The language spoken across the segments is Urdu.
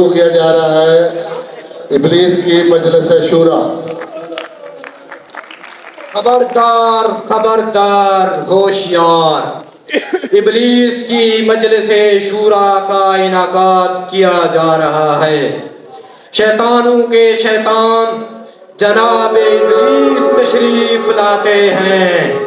شروع کیا جا رہا ہے ابلیس کی مجلس شورا۔ خبردار خبردار ہوشیار، ابلیس کی مجلس شورا کا انعقاد کیا جا رہا ہے۔ شیطانوں کے شیطان جناب ابلیس تشریف لاتے ہیں۔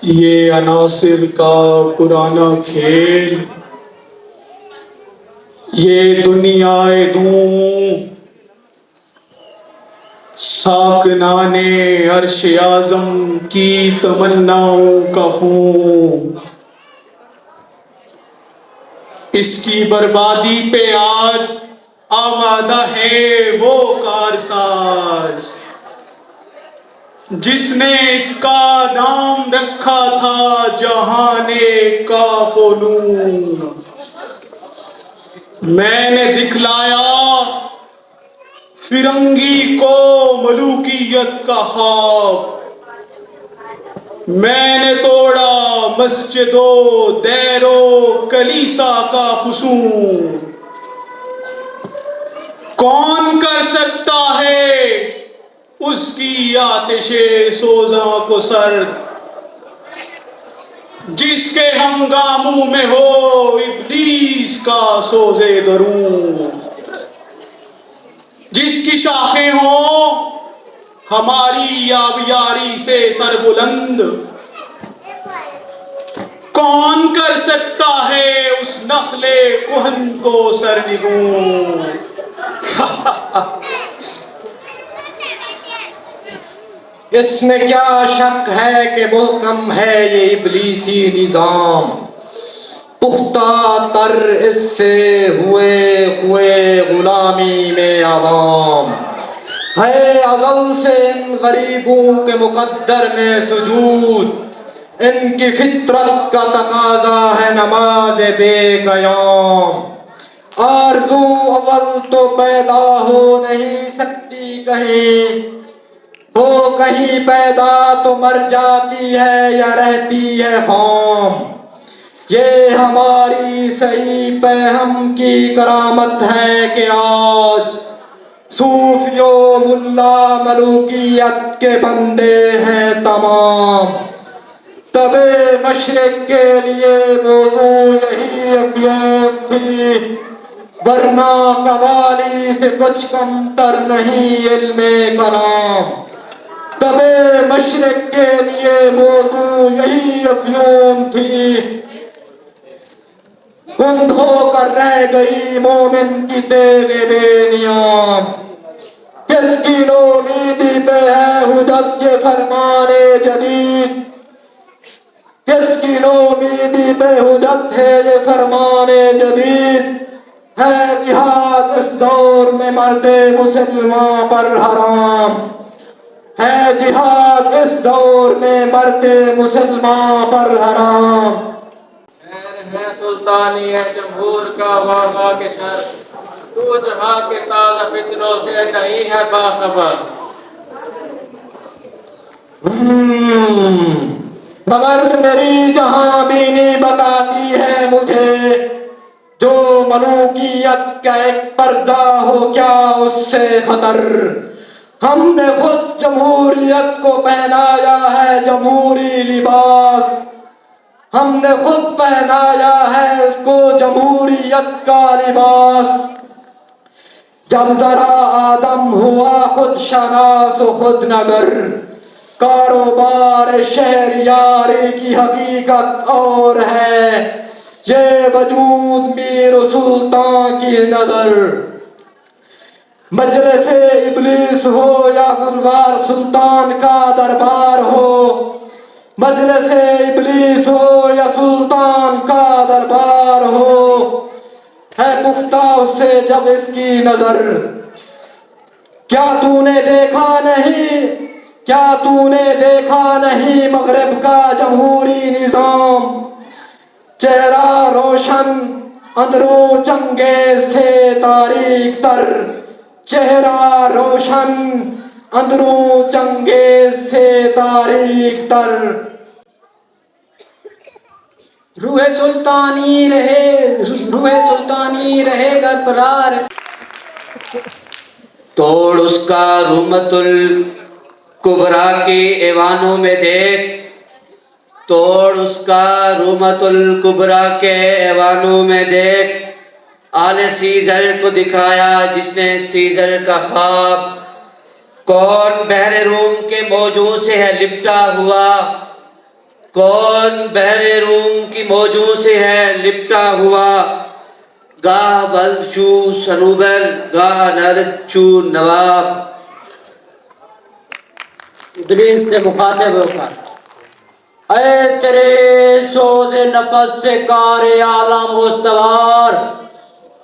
یہ عناصر کا پرانا کھیل، یہ دنیائے دوں ساکنان عرش اعظم کی تمناؤں کا خون، اس کی بربادی پہ آج آمادہ ہے وہ کارساز جس نے اس کا نام رکھا تھا جہان کاف و نون۔ میں نے دکھلایا فرنگی کو ملوکیت کا خواب، میں نے توڑا مسجد و دیر و کلیسا کا فسون۔ کون کر سکتا ہے اس کی آتش سوزاں کو سرد، جس کے ہنگاموں میں ہو ابلیس کا سوزے درون، جس کی شاخیں ہوں ہماری آبیاری سے سر بلند۔ کون کر سکتا ہے اس نخل کہن کو سرنگون؟ اس میں کیا شک ہے کہ محکم ہے یہ ابلیسی نظام، پختہ تر اس سے ہوئے غلامی میں عوام۔ ہے ازل سے ان غریبوں کے مقدر میں سجود، ان کی فطرت کا تقاضا ہے نماز بے قیام۔ آرزو اول تو پیدا ہو نہیں سکتی کہیں، وہ کہیں پیدا تو مر جاتی ہے یا رہتی ہے خام۔ یہ ہماری صحیح پہم کی کرامت ہے کہ آج صوفی و ملا ملوکیت کے بندے ہیں تمام۔ تب مشرق کے لیے موضوع یہی ابیان تھی، ورنہ قوالی سے کچھ کم تر نہیں علم کلام۔ تب مشرق کے لیے موضوع یہی افیون تھی، گند ہو کر رہ گئی مومن کی تیغ بے نیام۔ کس کی نومیدی پہ ہے حجت یہ فرمان جدید، کس کی نومیدی پہ حجت ہے یہ فرمان جدید۔ ہے جہاد اس دور میں مرد مسلمان پر حرام، ہے جہاد اس دور میں مرد مسلمان پر حرام۔ ہے سلطانی ہے جمہور کا وابا کے شر، تو جہاں کے تازہ فتنوں سے نہیں ہے باخبر۔ مگر میری جہاں بینی بتاتی ہے مجھے، جو ملوکیت کا ایک پردہ ہو کیا اس سے خطر۔ ہم نے خود جمہوریت کو پہنایا ہے جمہوری لباس، ہم نے خود پہنایا ہے اس کو جمہوریت کا لباس۔ جب ذرا آدم ہوا خود شناس و خود نگر، کاروبار شہریاری کی حقیقت اور ہے یہ وجود میر و سلطان کی نظر۔ مجلس ابلیس ہو یا خلوار سلطان کا دربار ہو، مجلس ابلیس ہو یا سلطان کا دربار ہو، ہے پختہ اس سے جب اس کی نظر. کیا تو نے دیکھا نہیں مغرب کا جمہوری نظام؟ چہرہ روشن اندروں چنگیز سے تاریک تر. چہرہ روشن اندروں چنگیز سے تاریک تر. روح سلطانی رہے برقرار. توڑ اس کا رومت الکبریٰ کے ایوانوں میں دیکھ. توڑ اس کا رومت الکبریٰ کے ایوانوں میں دیکھ. آل سیزر کو دکھایا جس نے سیزر کا خواب. کون بحر روم کے موجوں سے ہے لپٹا ہوا؟ کون بحر روم کی موجوں سے ہے لپٹا ہوا؟ گاہ بلد چو صنوبر گاہ نرد چو نواب. ابلیس سے مخاطب ہو کر اے تیرے سوز نفس سے کار عالم استوار.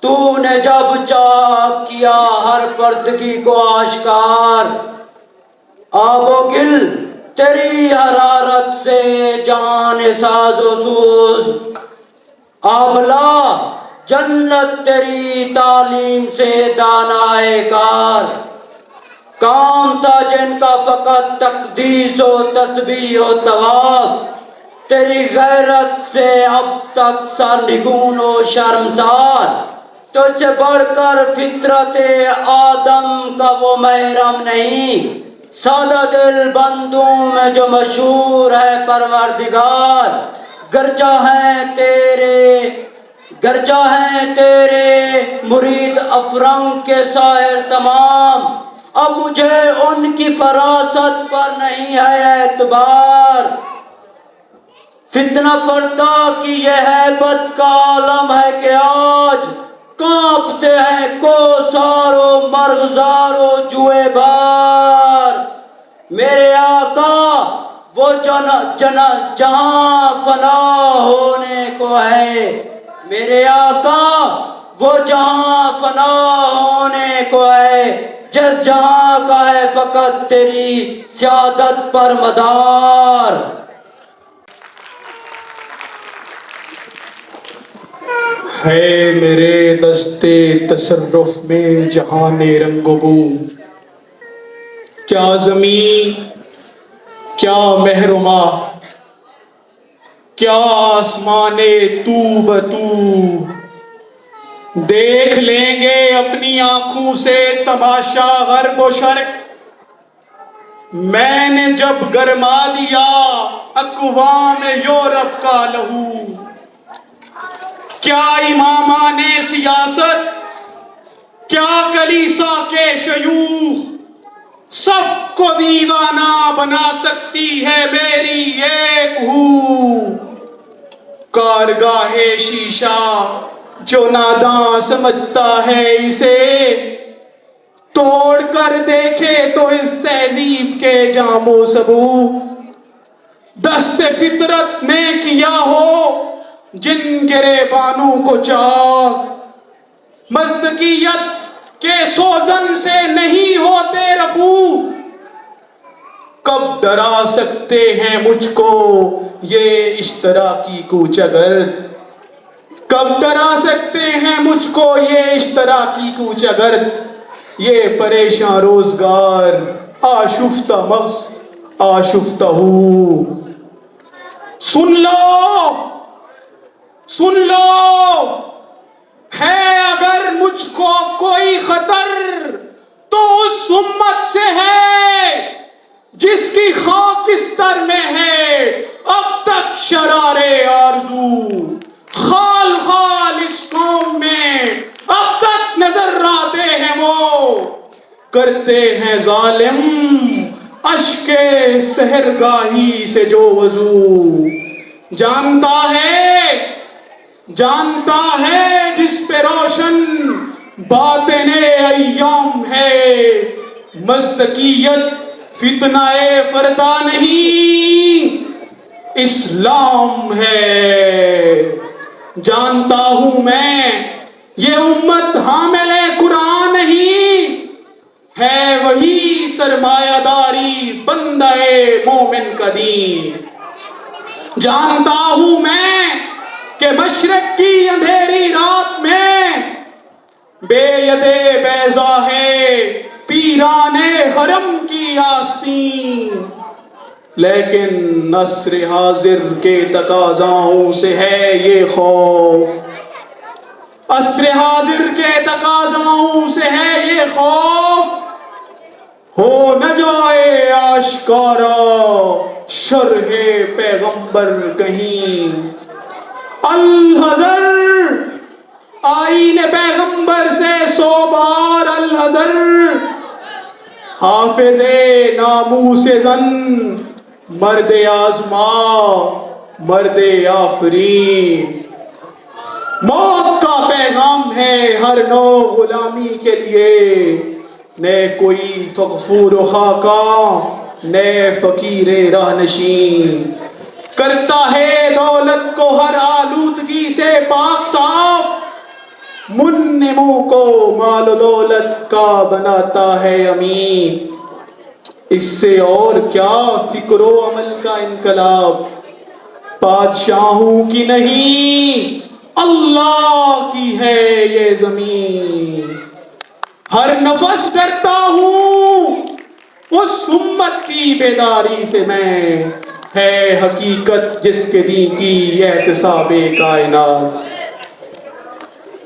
تو نے جب چاک کیا ہر پردگی کو آشکار. آب و گل تیری حرارت سے جان ساز و سوز. آبلا جنت تیری تعلیم سے دانائے کار. کام تھا جن کا فقط تقدیس و تسبیح و طواف. تیری غیرت سے اب تک سرنگون و شرمسار. تو اس سے بڑھ کر فطرت آدم کا وہ محرم نہیں. سادہ دل بندوں میں جو مشہور ہے پروردگار. گرچہ ہیں تیرے مرید افرنگ کے سائر تمام. اب مجھے ان کی فراست پر نہیں ہے اعتبار. فتنہ فردا کی یہ ہیبت کا عالم ہے کہ آج کانپتے ہیں کوثار و مرغزار و جوئے بار. میرے آقا وہ جہاں فنا ہونے کو ہے. میرے آقا وہ جہاں فنا ہونے کو ہے جس جہاں کا ہے فقط تیری سیادت پر مدار. ہے میرے دستے تصرف میں جہان رنگ و بو. کیا زمین کیا محرما کیا آسمان تو بتو. دیکھ لیں گے اپنی آنکھوں سے تماشا غرب و شرق. میں نے جب گرما دیا اقوام یورپ کا لہو. کیا امامان سیاست کیا کلیسا کے شیوخ سب کو دیوانہ بنا سکتی ہے میری ایک ہو. کارگاہ شیشہ جو ناداں سمجھتا ہے اسے توڑ کر دیکھے تو اس تہذیب کے جام و سبو. دست فطرت نے کیا ہو جن گرے بانو کو چاک. مزدقیت کے سوزن سے نہیں ہوتے رفو. کب ڈرا سکتے ہیں مجھ کو یہ اشتراکی کوچہ گرد. کب ڈرا سکتے ہیں مجھ کو یہ اشتراکی کوچہ گرد. یہ پریشاں روزگار آشفتہ مغز آشفتہ ہو. سن لو ہے اگر مجھ کو کوئی خطر تو اس امت سے ہے جس کی خاکستر میں ہے اب تک شرار آرزو. خال خال اس قوم میں اب تک نظر آتے ہیں وہ کرتے ہیں ظالم اشک سحرگاہی سے جو وضو. جانتا ہے جس پہ روشن باطن ایام ہے. مزدقیت فتنہ فردا نہیں اسلام ہے. جانتا ہوں میں یہ امت حامل قرآن نہیں ہے، وہی سرمایہ داری بندہ مومن کا دین۔ جانتا ہوں میں کہ مشرق کی اندھیری رات میں بے ید بیضا ہے پیران حرم کی آستین، لیکن نصر حاضر کے تقاضاؤں سے ہے یہ خوف، عصر حاضر کے تقاضاؤں سے ہے یہ خوف، ہو نہ جائے آشکارا شرح پیغمبر کہیں۔ الحذر، آئین پیغمبر سے 100 بار الحذر، حافظ ناموس زن مرد آزما مرد آفرین۔ موت کا پیغام ہے ہر نو غلامی کے لیے، نئے کوئی فغفور و خاکاں نئے فقیر راہ نشین، کرتا ہے دولت کو ہر آلودگی سے پاک صاف، منمو کو مال و دولت کا بناتا ہے امین۔ اس سے اور کیا فکر و عمل کا انقلاب، بادشاہوں کی نہیں اللہ کی ہے یہ زمین۔ ہر نفس ڈرتا ہوں اس امت کی بیداری سے میں، ہے حقیقت جس کے دین کی احتساب کائنات۔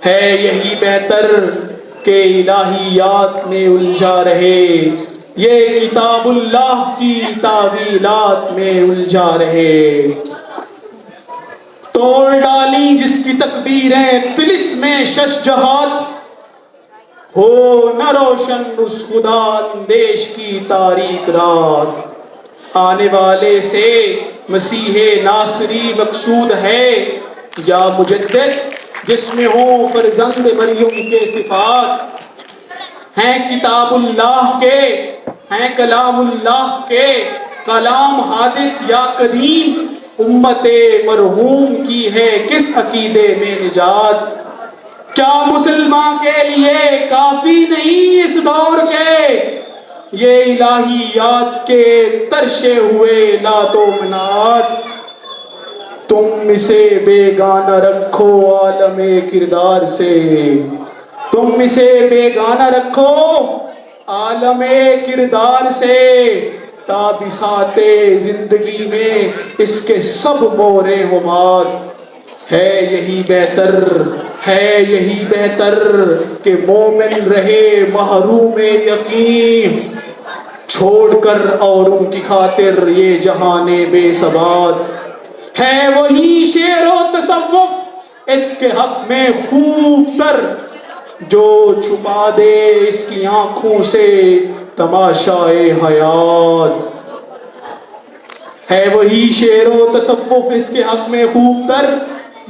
ہے یہی بہتر کہ الہیات میں الجھا رہے، یہ کتاب اللہ کی تعویلات میں الجھا رہے۔ توڑ ڈالی جس کی تکبیریں طلسم شش جہات، ہو نہ روشن اس خدا اندیش کی تاریک رات۔ آنے والے سے مسیح ناصری مقصود ہے، یا مجدد جس میں ہو فرزند مریم کے صفات، ہیں کتاب اللہ کے ہیں کلام اللہ کے، کلام حادث یا قدیم، امت مرحوم کی ہے کس عقیدے میں نجات۔ کیا مسلمان کے لیے کافی نہیں اس دور کے یہ الہیات کے ترشے ہوئے لات و منات؟ تم اسے بیگانہ رکھو عالم کردار سے، تم اسے بیگانہ رکھو عالم کردار سے، تا بساط زندگی میں اس کے سب مورے ہمات۔ ہے یہی بہتر ہے یہی بہتر کہ مومن رہے محروم یقین، چھوڑ کر اوروں کی خاطر یہ جہان بے ثبات۔ ہے وہی شعر و تصوف اس کے حق میں خوب تر، جو چھپا دے اس کی آنکھوں سے تماشائے حیات۔ ہے وہی شعر و تصوف اس کے حق میں خوب تر،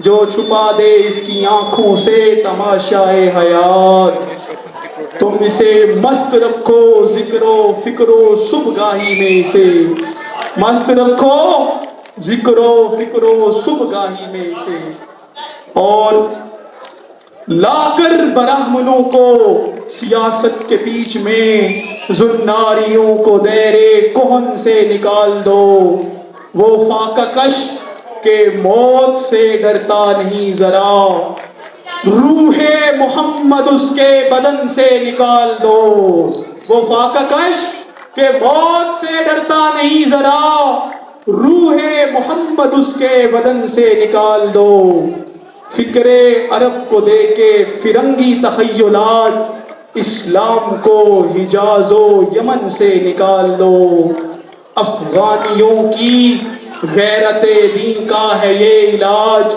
جو چھپا دے اس کی آنکھوں سے تماشائے حیات۔ تم اسے مست رکھو ذکر و فکر و صبح میں، اسے مست رکھو ذکر و فکر و صبح میں اسے، اور لا کر برہمنوں کو سیاست کے بیچ میں، زناریوں کو دیرے کہن سے نکال دو، وہ فاقہ کش کہ موت سے ڈرتا نہیں ذرا، روح محمد اس کے بدن سے نکال دو، وہ فاقہ کش کہ موت سے ڈرتا نہیں ذرا، روح محمد اس کے بدن سے نکال دو۔ فکر عرب کو دے کے فرنگی تخیلات، اسلام کو حجاز و یمن سے نکال دو۔ افغانیوں کی غیرت دین کا ہے یہ علاج،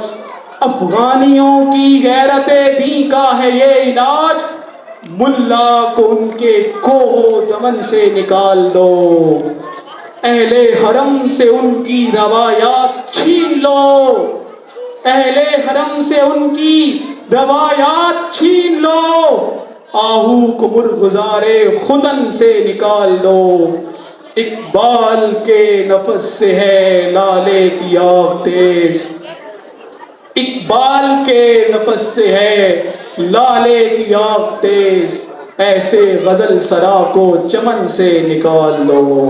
افغانیوں کی غیرت دین کا ہے یہ علاج، ملا کو ان کے کوہ دمن سے نکال دو، اہل حرم سے ان کی روایات چھین لو، اہل حرم سے ان کی روایات چھین لو، آہو کو مرغزار خدن سے نکال دو۔ اقبال کے نفس سے ہے لالے کی آگ تیز، اقبال کے نفس سے ہے لالے کی آگ تیز ایسے غزل سرا کو چمن سے نکال دو.